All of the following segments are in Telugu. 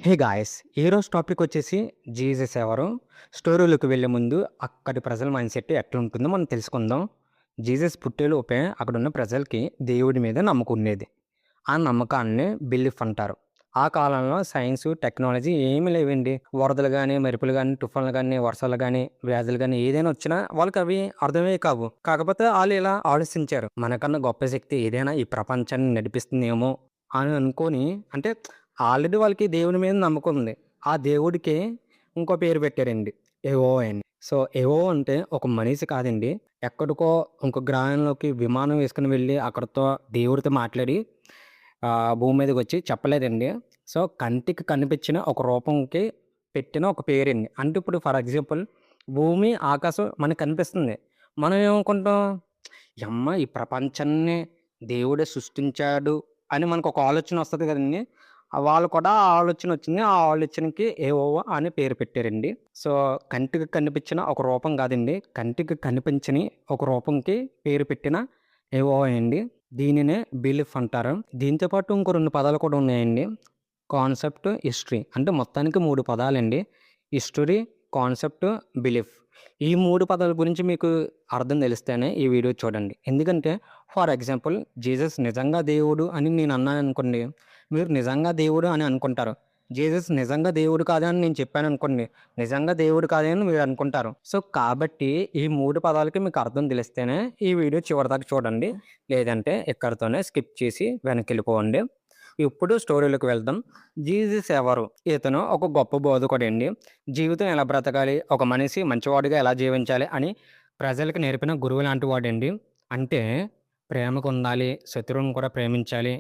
Hey guys! ఈరోజు టాపిక్ వచ్చేసి జీసస్ ఎవరు? స్టోరీలోకి వెళ్ళే ముందు అక్కడి ప్రజల మైండ్ సెట్ ఎట్లుంటుందో మనం తెలుసుకుందాం. జీసస్ పుట్టేలోపే అక్కడున్న ప్రజలకి దేవుడి మీద నమ్మకం ఉండేది. ఆ నమ్మకాన్ని బిలీఫ్ అంటారు. ఆ కాలంలో సైన్సు, టెక్నాలజీ ఏమీ లేవండి. వరదలు గాని, మెరుపులు గాని, తుఫాన్లు గాని, వర్షాలు గాని, వ్యాధులు గాని ఏదైనా వచ్చినా వాళ్ళకవి అర్థమయ్యేవి కావు. కాకపోతే ఆళ్ళు ఇలా ఆలోచించారు. మనకన్నా గొప్ప శక్తి ఏదైనా ఈ ప్రపంచాన్ని నడిపిస్తుందేమో అని అనుకోని అంటే ఆల్రెడీ వాళ్ళకి దేవుని మీద నమ్మకం ఉంది. ఆ దేవుడికి ఇంకో పేరు పెట్టారండి. ఎహోవా అని. సో, ఎహోవా అంటే ఒక మనిషి కాదండి. ఎక్కడికో ఇంకో గ్రహంలోకి విమానం వేసుకొని వెళ్ళి అక్కడితో దేవుడితో మాట్లాడి భూమి మీదకొచ్చి చెప్పలేదండి. సో, కంటికి కనిపించిన ఒక రూపంకి పెట్టిన ఒక పేరండి. అంటే ఇప్పుడు ఫర్ ఎగ్జాంపుల్ భూమి, ఆకాశం మనకు కనిపిస్తుంది. మనం ఏమనుకుంటాం? యమ్మ! ఈ ప్రపంచాన్ని దేవుడే సృష్టించాడు అని మనకొక ఆలోచన వస్తది కదండీ! వాళ్ళు కూడా ఆ ఆలోచనొచ్చింది. ఆ ఆలోచనకి యెహోవా అని పేరు పెట్టారండి. సో, కంటికి కనిపించిన ఒక రూపం కాదండి. కంటికి కనిపించని ఒక రూపంకి పేరు పెట్టిన యెహోవా అండి. దీనినే బిలీఫ్ అంటారు. దీంతో పాటు ఇంకో 2 పదాలు కూడా ఉన్నాయండి. Concept, history. అంటే మొత్తానికి 3 పదాలండి. History, concept, belief. ఈ 3 పదాల గురించి మీకు అర్థం తెలిస్తేనే ఈ వీడియో చూడండి. ఎందుకంటే ఫర్ ఎగ్జాంపుల్ జీసస్ నిజంగా దేవుడు అని నేను అన్నాననుకోండి, మీరు నిజంగా దేవుడు అని అనుకుంటారు. జీసస్ నిజంగా దేవుడు కాదని నేను చెప్పాననుకోండి, నిజంగా దేవుడు కాదని మీరు అనుకుంటారు. సో, కాబట్టి ఈ 3 పదాలకి మీకు అర్థం తెలిస్తేనే ఈ వీడియో చివరిదాకా చూడండి. లేదంటే ఇక్కడితోనే స్కిప్ చేసి వెనక్కెళ్ళిపోండి. ఇప్పుడు స్టోరీలోకి వెళ్దాం. జీసస్ ఎవరు? ఇతను ఒక గొప్ప బోధకుడండి. జీవితం ఎలా బ్రతకాలి, ఒక మనిషి మంచివాడిగా ఎలా జీవించాలి అని ప్రజలకు నేర్పిన గురువు లాంటి వాడండి. అంటే ప్రేమగుండాలి, శత్రువుని కూడా ప్రేమించాలి.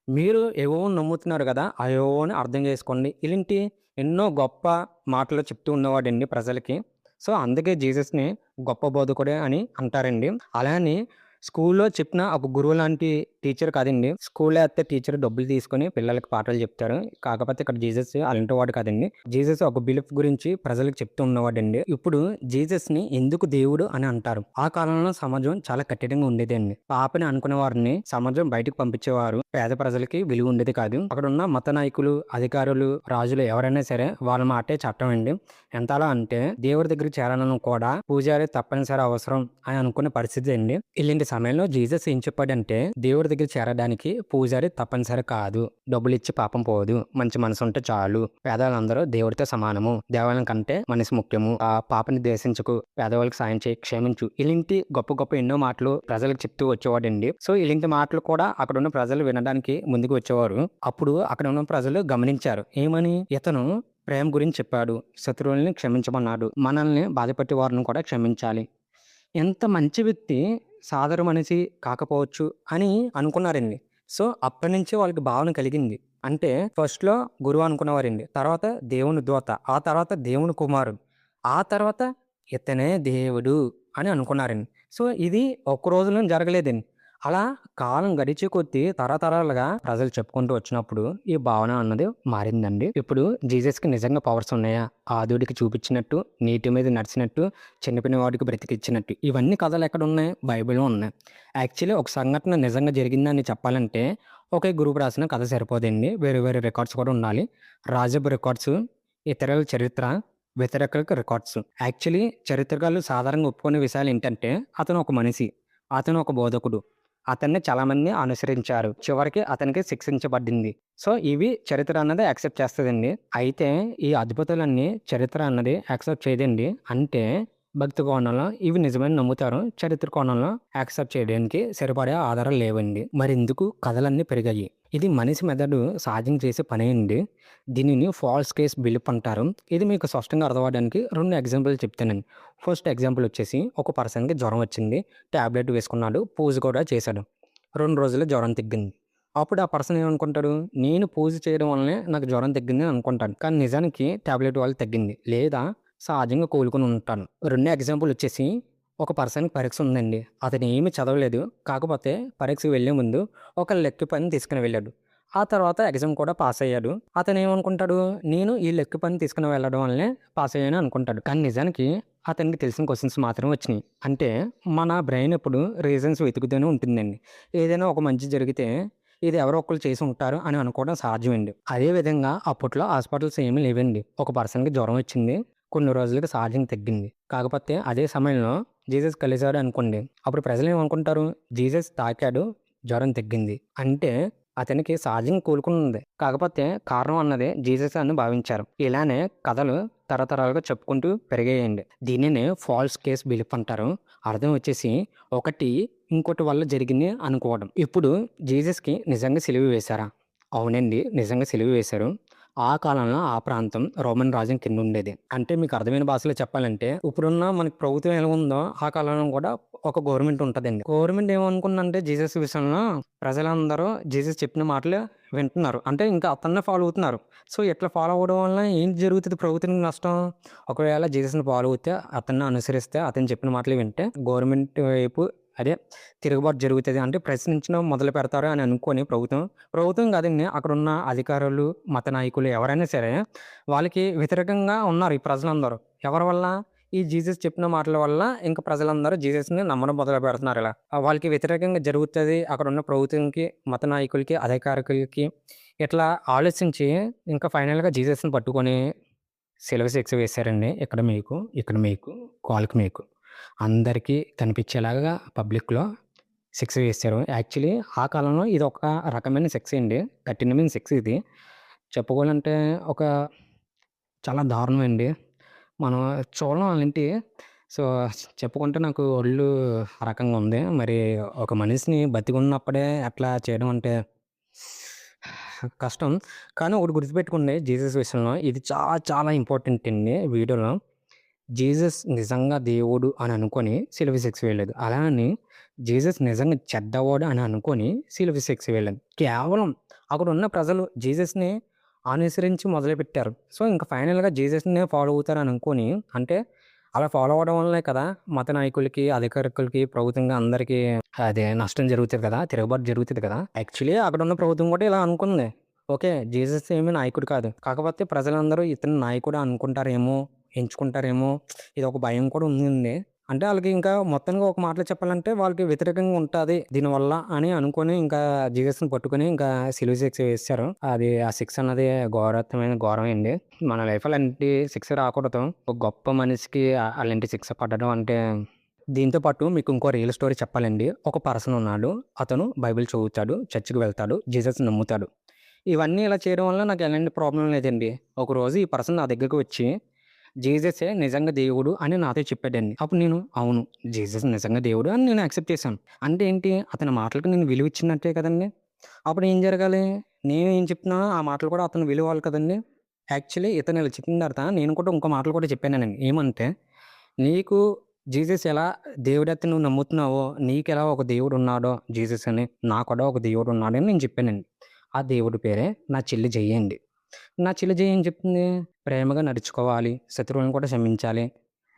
మీరు యెహోవాను నమ్ముతున్నారు గదా! ఆ యెహోవాని అర్థం చేసుకోండి. ఇలాంటి ఎన్నో గొప్ప మాటలు చెప్తూ ఉన్నవాడండి ప్రజలకి. సో, అందుకే జీసస్‌ని గొప్ప బోధకుడే అని అంటారండి. అలా అని స్కూల్లో చెప్పిన ఒక గురువు లాంటి టీచర్ కాదండి. స్కూల్‌లో అయితే టీచర్ డబ్బులు తీసుకొని పిల్లలకి పాఠాలు చెప్తారు. కాకపోతే ఇక్కడ జీసస్ అలాంటి వాడు కాదండి. జీసస్ ఒక బిలీఫ్ గురించి ప్రజలకు చెప్తూ ఉన్నవాడండి. ఇప్పుడు జీసస్‌ని ఎందుకు దేవుడు అని అంటారు? ఆ కాలంలో సమాజం చాలా కఠినంగా ఉండేదండి. పాపని అనుకునే వారిని సమాజం బయటకు పంపించేవారు. పేద ప్రజలకి విలువ ఉండేది కాదు. అక్కడున్న మత నాయకులు, అధికారులు, రాజులు ఎవరైనా సరే వాళ్ళ మాటే చట్టం అండి. ఎంతలా అంటే దేవుడి దగ్గరికి చేరాలన్నా కూడా పూజారి తప్పనిసరి అవసరం అని అనుకునే పరిస్థితి అండి. ఇలాంటి సమయంలో జీసస్ ఏం చెప్పాడంటే దేవుడి దగ్గర చేరడానికి పూజారి తప్పనిసరి కాదు. డబ్బులిచ్చి పాపం పోదు. మంచి మనసు ఉంటే చాలు. పేదవాళ్ళందరూ దేవుడితో సమానము. దేవాలయం కంటే మనిషి ముఖ్యము. ఆ పాపని ద్వేషించకు. పేదవాళ్ళకి సాయం చేయి. క్షమించు. ఇలాంటి గొప్ప గొప్ప ఎన్నో మాటలు ప్రజలకు చెప్తూ వచ్చేవాడండి. సో, ఇలాంటి మాటలు కూడా అక్కడున్న ప్రజలు వినడానికి ముందుకు వచ్చేవారు. అప్పుడు అక్కడ ఉన్న ప్రజలు గమనించారు. ఏమని? ఇతను ప్రేమ గురించి చెప్పాడు. శత్రువుల్ని క్షమించమన్నాడు. మనల్ని బాధపెట్టే వారిని కూడా క్షమించాలి. ఎంత మంచి వ్యక్తి సాధారణ మనిషి కాకపోవచ్చు అని అనుకున్నారండి. సో, అప్పటినుంచే వాళ్ళకి భావన కలిగింది. అంటే ఫస్ట్‌లో గురువు అనుకునేవారండి. తర్వాత దేవుని దూత. ఆ తర్వాత దేవుని కుమారుడు. ఆ తర్వాత ఇతనే దేవుడు అని అనుకున్నారండి. సో, ఇది ఒక్క రోజులో జరగలేదండి. అలా కాలం గడిచే కొద్దీ తరతరాలుగా ప్రజలు చెప్పుకుంటూ వచ్చినప్పుడు ఈ భావన అన్నది మారిందండి. ఇప్పుడు జీసస్‌కి నిజంగా పవర్స్ ఉన్నాయా? ఆదుడికి చూపించినట్టు, నీటి మీద నడిచినట్టు, చనిపోయిన వాడికి బ్రతికిచ్చినట్టు. ఇవన్నీ కథలు ఎక్కడున్నాయి? బైబిల్‌లో ఉన్నాయి. యాక్చువల్లీ ఒక సంఘటన నిజంగా జరిగిందని చెప్పాలంటే ఒకే గురువు రాసిన కథ సరిపోదండి. వేరే వేరే రికార్డ్స్ కూడా ఉండాలి. రాజపు రికార్డ్స్, ఇతరుల చరిత్ర, వ్యతిరేకులకు రికార్డ్స్. యాక్చువల్లీ చరిత్రకారులు సాధారణంగా ఒప్పుకునే విషయాలేంటంటే అతను ఒక మనిషి. అతను ఒక బోధకుడు. అతన్ని చాలామంది అనుసరించారు. చివరికి అతనికి శిక్షించబడింది. సో, ఇవి చరిత్ర అన్నది యాక్సెప్ట్ చేస్తదండి. అయితే ఈ అద్భుతాలన్నీ చరిత్ర అన్నది యాక్సెప్ట్ చేయదండి. అంటే భక్తి కోణంలో ఇవి నిజమని నమ్ముతారు. చరిత్ర కోణంలో యాక్సెప్ట్ చేయడానికి సరిపడే ఆధారాలు లేవండి. మరెందుకు కథలన్నీ పెరిగాయి? ఇది మనిషి మెదడు సహజంగా చేసే పనే అండి. దీనిని ఫాల్స్ కేస్ బిలీఫ్ అంటారు. ఇది మీకు స్పష్టంగా అర్థమవ్వడానికి 2 ఎగ్జాంపుల్ చెప్తానండి. ఫస్ట్ ఎగ్జాంపుల్ వచ్చేసి ఒక పర్సన్‌కి జ్వరం వచ్చింది. టాబ్లెట్ వేసుకున్నాడు. పూజ కూడా చేశాడు. 2 రోజుల్లో జ్వరం తగ్గింది. అప్పుడు ఆ పర్సన్ ఏమనుకుంటాడు? నేను పూజ చేయడం వల్లనే నాకు జ్వరం తగ్గింది అని అనుకుంటాడు. కానీ నిజానికి టాబ్లెట్ వల్ల తగ్గింది. లేదా సహజంగా కోలుకొని ఉంటాను. రెండో ఎగ్జాంపుల్ వచ్చేసి ఒక పర్సన్‌కి పరీక్ష ఉందండి. అతను ఏమి చదవలేదు. కాకపోతే పరీక్షకు వెళ్ళే ముందు ఒక లెక్క పెన్ తీసుకొని వెళ్ళాడు. ఆ తర్వాత ఎగ్జామ్ కూడా పాస్ అయ్యాడు. అతను ఏమనుకుంటాడు? నేను ఈ లెక్క పెన్ తీసుకొని వెళ్ళడం వల్లనే పాస్ అయ్యాను అనుకుంటాడు. కానీ నిజానికి అతనికి తెలిసిన క్వెషన్స్ మాత్రమే వచ్చినాయి. అంటే మన బ్రెయిన్ ఎప్పుడు రీజన్స్ వెతుకుతూనే ఉంటుందండి. ఏదైనా ఒక మంచి జరిగితే ఇది ఎవరో ఒకళ్ళు చేసి ఉంటారు అని అనుకోవడం సహజమండి. అదే విధంగా అప్పట్లో హాస్పిటల్స్ ఏమీ లేవండి. ఒక పర్సన్‌కి జ్వరం వచ్చింది. కొన్ని రోజులకి సహజంగా తగ్గింది. కాకపోతే అదే సమయంలో జీసస్ కలిసాడు అనుకోండి. అప్పుడు ప్రజలేమనుకుంటారు? జీసస్ తాకాడు, జ్వరం తగ్గింది. అంటే అతనికి సహజంగా కోలుకునుంది. కాకపోతే కారణం అన్నది జీసస్ అని భావించారు. ఇలానే కథలు తరతరాలుగా చెప్పుకుంటూ పెరిగాయండి. దీనినే ఫాల్స్ కేస్ బిలీఫ్ అంటారు. అర్థం వచ్చేసి ఒకటి ఇంకోటి వల్ల జరిగింది అనుకోవడం. ఇప్పుడు జీసస్‌కి నిజంగా సిలువ వేశారా? అవునండి. నిజంగా సిలువ వేశారు. ఆ కాలంలో ఆ ప్రాంతం రోమన్ రాజ్యం కింద ఉండేది. అంటే మీకు అర్థమైన భాషలో చెప్పాలంటే ఇప్పుడున్న మనకి ప్రభుత్వం ఎలా ఉందో ఆ కాలంలో కూడా ఒక గవర్నమెంట్ ఉంటదండి. గవర్నమెంట్ ఏమనుకుందంటే జీసస్ విషయంలో ప్రజలందరూ జీసస్ చెప్పిన మాటలే వింటున్నారు. అంటే ఇంకా అతన్నే ఫాలో అవుతున్నారు. సో, ఇట్లా ఫాలో అవ్వడం వల్ల ఏం జరుగుతది ప్రభుత్వానికి నష్టం? ఒకవేళ జీసస్‌ని ఫాలో అవుతే, అతన్ని అనుసరిస్తే, అతను చెప్పిన మాటలు వింటే గవర్నమెంట్ వైపు అదే తిరుగుబాటు జరుగుతది. అంటే ప్రశ్నించడం మొదలు పెడతారు అని అనుకోని ప్రభుత్వం కాదండి. అక్కడున్న అధికారులు, మత నాయకులు ఎవరైనా సరే వాళ్ళకి వ్యతిరేకంగా ఉన్నారు ఈ ప్రజలందరూ. ఎవరి వల్ల? ఈ జీసస్ చెప్పిన మాటల వల్ల ఇంక ప్రజలందరూ జీసస్‌ని నమ్మడం మొదలు పెడుతున్నారు ఇలా. వాళ్ళకి వ్యతిరేకంగా జరుగుతది. అక్కడున్న ప్రభుత్వంకి, మత నాయకులకి, అధికారికులకి ఇట్లా ఆలోచించి ఇంకా ఫైనల్‌గా జీసస్‌ని పట్టుకొని సిలువ శిక్ష వేశారండి. ఇక్కడ మీకు, కాలుకి మీకు అందరికీ కనిపించేలాగా పబ్లిక్‌లో శిక్ష వేశారు. యాక్చువల్లీ ఆ కాలంలో ఇదొక రకమైన శిక్ష అండి. కఠినమైన శిక్ష ఇది. చెప్పుకోవాలంటే ఒక చాలా దారుణమండి. మనం చూడడం అలాంటి సో, చెప్పుకుంటే నాకు ఒళ్ళు ఆ రకంగా ఉంది. మరి ఒక మనిషిని బతికున్నప్పుడే అట్లా చేయడం అంటే కష్టం. కానీ ఒకటి గుర్తుపెట్టుకోండి జీసస్ విషయంలో ఇది చాలా చాలా ఇంపార్టెంట్ అండి వీడియోలో. జీసస్ నిజంగా దేవుడు అని అనుకోని సిలువ శిక్ష వేయలేదు. అలా అని జీసస్ నిజంగా చెడ్డవాడు అని అనుకోని సిలువ శిక్ష వేయలేదు. కేవలం అక్కడున్న ప్రజలు జీసస్‌ని అనుసరించి మొదలుపెట్టారు. సో, ఇంక ఫైనల్‌గా జీసస్‌నే ఫాలో అవుతారని అనుకోని అంటే అలా ఫాలో అవ్వడం వల్లనే కదా మత నాయకులకి, అధికారికులకి, ప్రభుత్వంగా అందరికీ అదే నష్టం జరుగుతది కదా! తిరుగుబాటు జరుగుతది కదా! యాక్చువల్లీ అక్కడున్న ప్రభుత్వం కూడా ఇలా అనుకుంది. ఓకే. జీసస్ ఏమి నాయకుడు కాదు. కాకపోతే ప్రజలందరూ ఇతను నాయకుడు అనుకుంటారేమో, ఎంచుకుంటారేమో ఇదొక భయం కూడా ఉందండి. అంటే ఆళ్ళకి ఇంకా మొత్తానికి ఒక మాటలో చెప్పాలంటే వాళ్ళకి వ్యతిరేకంగా ఉంటాది దీనివల్ల అని అనుకోని ఇంకా జీసస్‌ని పట్టుకొని ఇంకా సిలువ శిక్ష వేసేశారు. అది ఆ శిక్ష అన్నది ఘోరమే అండి. మన లైఫ్‌లో అలాంటి శిక్ష రాకూడదు. ఒక గొప్ప మనిషికి అలాంటి శిక్ష పడడం అంటే దీంతో పాటు మీకు ఇంకో రియల్ స్టోరీ చెప్పాలండి. ఒక పర్సన్ ఉన్నాడు. అతను బైబిల్ చదువుతాడు, చర్చ్‌కి వెళ్తాడు, జీసస్‌ని నమ్ముతాడు. ఇవన్నీ ఇలా చేయడం వల్ల నాకు ఎలాంటి ప్రాబ్లమ్ లేదండి. ఒకరోజు ఈ పర్సన్ నా దగ్గరికి వచ్చి జీససే నిజంగా దేవుడు అని నాతో చెప్పాడండి. అప్పుడు నేను అవును. జీసస్ నిజంగా దేవుడు అని నేను యాక్సెప్ట్ చేశాను. అంటే ఏంటి? అతని మాటలకి నేను విలువ ఇచ్చినట్టే కదండీ! అప్పుడు ఏం జరగాలి? నేను ఏం చెప్తున్నానో ఆ మాటలు కూడా అతను విలువాలి కదండీ! యాక్చువల్లీ ఇతను ఇలా చెప్పిన తర్వాత నేను కూడా ఇంకో మాటలు కూడా చెప్పానండి. ఏమంటే, నీకు జీసస్ ఎలా దేవుడైతే నువ్వు నమ్ముతున్నావో, నీకెలా ఒక దేవుడున్నాడో జీసస్ అని, నాకు కూడా ఒక దేవుడున్నాడని నేను చెప్పానండి. ఆ దేవుడి పేరే నా చెల్లి జయ అండి. నా చెల్లి జయ ఏం చెప్తుంది? ప్రేమగా నడుచుకోవాలి, శత్రువులను కూడా క్షమించాలి,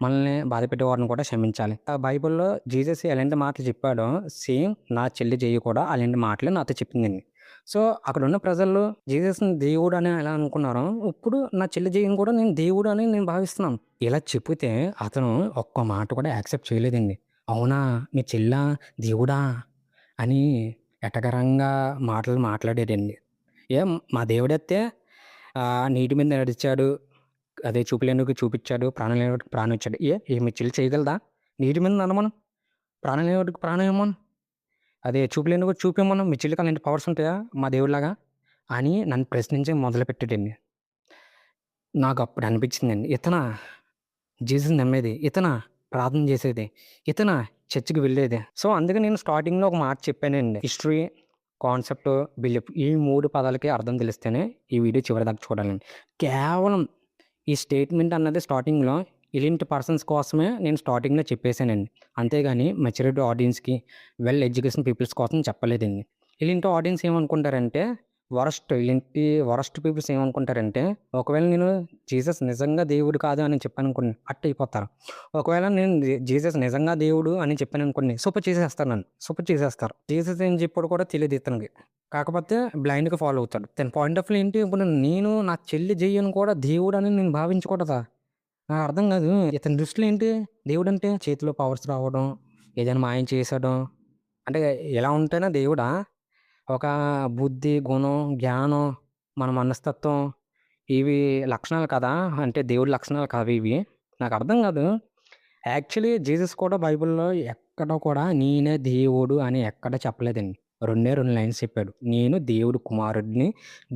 మనల్ని బాధపెట్టేవారిని కూడా క్షమించాలి. ఆ బైబిల్‌లో జీసస్ ఎలాంటి మాటలు చెప్పాడో సేమ్ నా చెల్లి జయ కూడా అలాంటి మాటలే నాతో చెప్పిందండి. సో, అక్కడున్న ప్రజల్లో జీసస్‌ని దేవుడు అని ఎలా అనుకున్నారో, ఇప్పుడు నా చెల్లి జయని కూడా నేను దేవుడు అని నేను భావిస్తున్నాను. ఇలా చెప్తే అతను ఒక్క మాట కూడా యాక్సెప్ట్ చేయలేదండి. అవునా! మీ చెల్లా దేవుడా! అని ఎటకారంగా మాటలు మాట్లాడాడండి. మా దేవుడైతే నీటి మీద నడిచాడు. అదే చూపులేనివాడికి చూపిచ్చాడు. ప్రాణం లేనివాడికి ప్రాణం ఇచ్చాడు. మీ చెల్లి చేయగలదా? నీటి మీద నడమను. ప్రాణం లేనివాడికి ప్రాణం ఇమ్మను. అదే చూపు లేనివాడికి చూపు ఇమ్మను. మీ చెల్లికి అలాంటి పవర్స్ ఉంటాయా మా దేవుడిలాగా? అని నన్ను ప్రశ్నించడం మొదలుపెట్టాడండి. నాకప్పుడు అనిపించిందండి. ఇతనా జీసస్‌ని నమ్మేది? ఇతనా ప్రార్థన చేసేది? ఇతనా చర్చ్‌కి వెళ్ళేది? సో, అందుకే నేను స్టార్టింగ్‌లో ఒక మాట చెప్పానండి. హిస్టరీ, కాన్సెప్ట్, బిలీఫ్ ఈ 3 పదాలకి అర్థం తెలిస్తేనే ఈ వీడియో చివరిదాకా చూడాలండి. కేవలం ఈ స్టేట్మెంట్ అన్నది స్టార్టింగ్‌లో ఇలాంటి పర్సన్స్ కోసమే నేను స్టార్టింగ్‌లో చెప్పేసానండి. అంతేగాని మెచ్యూరిటీ ఆడియన్స్‌కి, వెల్ ఎడ్యుకేషన్ పీపుల్స్ కోసం చెప్పలేదండి. ఇలాంటి ఆడియన్స్ ఏమనుకుంటారంటే ఇలాంటి వరస్ట్ పీపుల్స్ ఏమనుకుంటారంటే ఒకవేళ నేను జీసస్ నిజంగా దేవుడు కాదు అని చెప్పాననుకోండి అట్టయిపోతారు. ఒకవేళ నేను జీసస్ నిజంగా దేవుడు అని చెప్పాననుకోండి సూపర్ చేసేస్తారు నన్ను. సూపర్ చేసేస్తారు. జీసస్ ఏం చెప్పాడో కూడా తెలీదు ఇతనికి. కాకపోతే బ్లైండ్‌గా ఫాలో అవుతాడు. తన పాయింట్ ఆఫ్ వ్యూ ఏంటి ఇప్పుడు నేను నా చెల్లి జెయ్యను కూడా దేవుడని నేను భావించకూడదా? నాకు అర్థం కాదు. ఇతని దృష్టిలో ఏంటి దేవుడంటే చేతిలో పవర్స్ రావడం, ఏదైనా మాయం చేసేయడం అంటే ఇలా ఉంటేనే దేవుడా? ఒక బుద్ధి, గుణం, జ్ఞానం, మన మనస్తత్వం ఇవి లక్షణాలు కదా! అంటే దేవుడి లక్షణాలు కావు ఇవి. నాకర్థం కాదు. యాక్చువల్లీ జీసస్ కూడా బైబిల్‌లో ఎక్కడ కూడా నేనే దేవుడు అని ఎక్కడ చెప్పలేదండి. రెండే 2 లైన్స్ చెప్పాడు. నేను దేవుడి కుమారుడిని,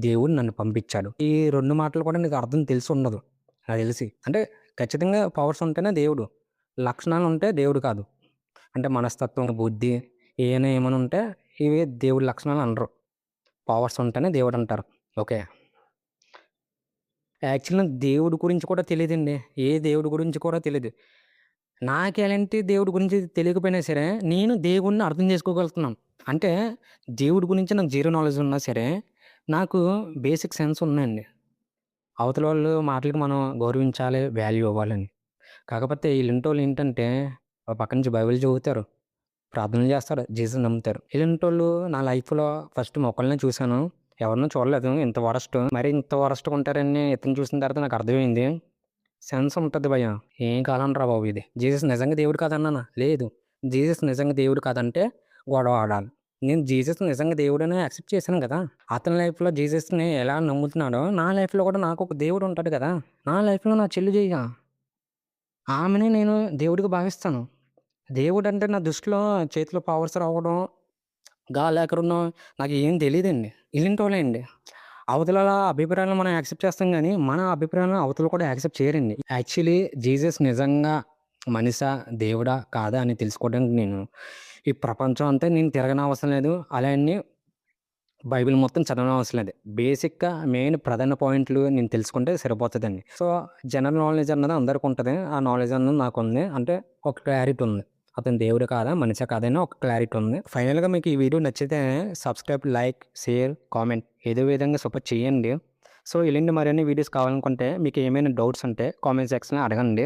దేవుడు నన్ను పంపించాడు. ఈ 2 మాటలు కూడా నీకు అర్థం తెలిసుండదు నాకు తెలిసి. అంటే ఖచ్చితంగా పవర్స్ ఉంటేనే దేవుడు. లక్షణాలుంటే దేవుడు కాదు. అంటే మనస్తత్వం, బుద్ధి ఏమైనా ఉంటే ఇవి దేవుడి లక్షణాలు అనరు. పవర్స్ ఉంటేనే దేవుడంటారు. ఓకే. యాక్చువల్లీ నాకు దేవుడి గురించి కూడా తెలీదండి. ఏ దేవుడి గురించి కూడా తెలీదు. నాకెలాంటి దేవుడి గురించి తెలియకపోయినా సరే, నేను దేవుడిని అర్థం చేసుకోగలుగుతున్నాను. అంటే దేవుడి గురించి నాకు జీరో నాలెడ్జ్ ఉన్నా సరే, నాకు బేసిక్ సెన్స్ ఉన్నాయండి. అవతల వాళ్ళు మాటలకి మనం గౌరవించాలి, వాల్యూ ఇవ్వాలని. కాకపోతే ఈళ్ళింటోళ్ళు ఏంటంటే, ఓ పక్క నుంచి బైబిల్ చదువుతారు, ప్రార్థనలు చేస్తారు, జీసస్ నమ్ముతారు. ఇలాంటోళ్ళు నా లైఫ్‌లో ఫస్ట్ ఒకళ్ళనే చూసాను. ఎవరిని చూడలేదు ఇంత వరస్ట్. మరి ఇంత వరస్ట్‌గా ఉంటారని ఇతన్ని చూసిన తర్వాత నాకు అర్థమైంది. సెన్స్ ఉంటది భయ్యా. ఏం కాదంట్రా బాబు ఇది. జీసస్ నిజంగా దేవుడు కాదన్నానా? లేదు. జీసస్ నిజంగా దేవుడు కాదంటే గొడవ ఆడాలి. నేను జీసస్ నిజంగా దేవుడని యాక్సెప్ట్ చేశాను కదా! అతని లైఫ్‌లో జీసస్‌ని ఎలా నమ్ముతున్నాడో, నా లైఫ్‌లో కూడా నాకొక దేవుడు ఉంటాడు కదా! నా లైఫ్‌లో నా చెల్లి జెయ్య. ఆమెనే నేను దేవుడిగా భావిస్తాను. దేవుడంటే నా దృష్టిలో చేతిలో పవర్స్ రావడం, గాల్లెకరుండం నాకేం తెలీదండి. ఇలాంటోళ్ళే అండి. అవతల అభిప్రాయాలను మనం యాక్సెప్ట్ చేస్తాం గానీ, మన అభిప్రాయాలను అవతల కూడా యాక్సెప్ట్ చేయరండి. యాక్చువల్లీ జీసస్ నిజంగా మనిషా? దేవుడా? కాదా? అని తెలుసుకోవడానికి నేను ఈ ప్రపంచం అంతా నేను తిరగనవసరం లేదు. అలా అని బైబిల్ మొత్తం చదవనవసరం లేదు. బేసిక్‌గా మెయిన్ ప్రధాన పాయింట్లు నేను తెలుసుకుంటే సరిపోతదండి. సో, జనరల్ నాలెడ్జ్ అన్నది అందరికుంటది. ఆ నాలెడ్జ్ అన్నది నాకుంది. అంటే ఒక క్లారిటీ ఉంది. అతను దేవుడు కాదా? మనిషా కాదా? అని ఒక క్లారిటీ ఉంది. ఫైనల్‌గా మీకు ఈ వీడియో నచ్చితే సబ్స్క్రైబ్, లైక్, షేర్, కామెంట్ ఏదో విధంగా సపోర్ట్ చేయండి. సో, ఇలాంటి మరిన్ని వీడియోస్ కావాలనుకుంటే మీకు ఏమైనా డౌట్స్ ఉంటే కామెంట్ సెక్షన్‌లో అడగండి.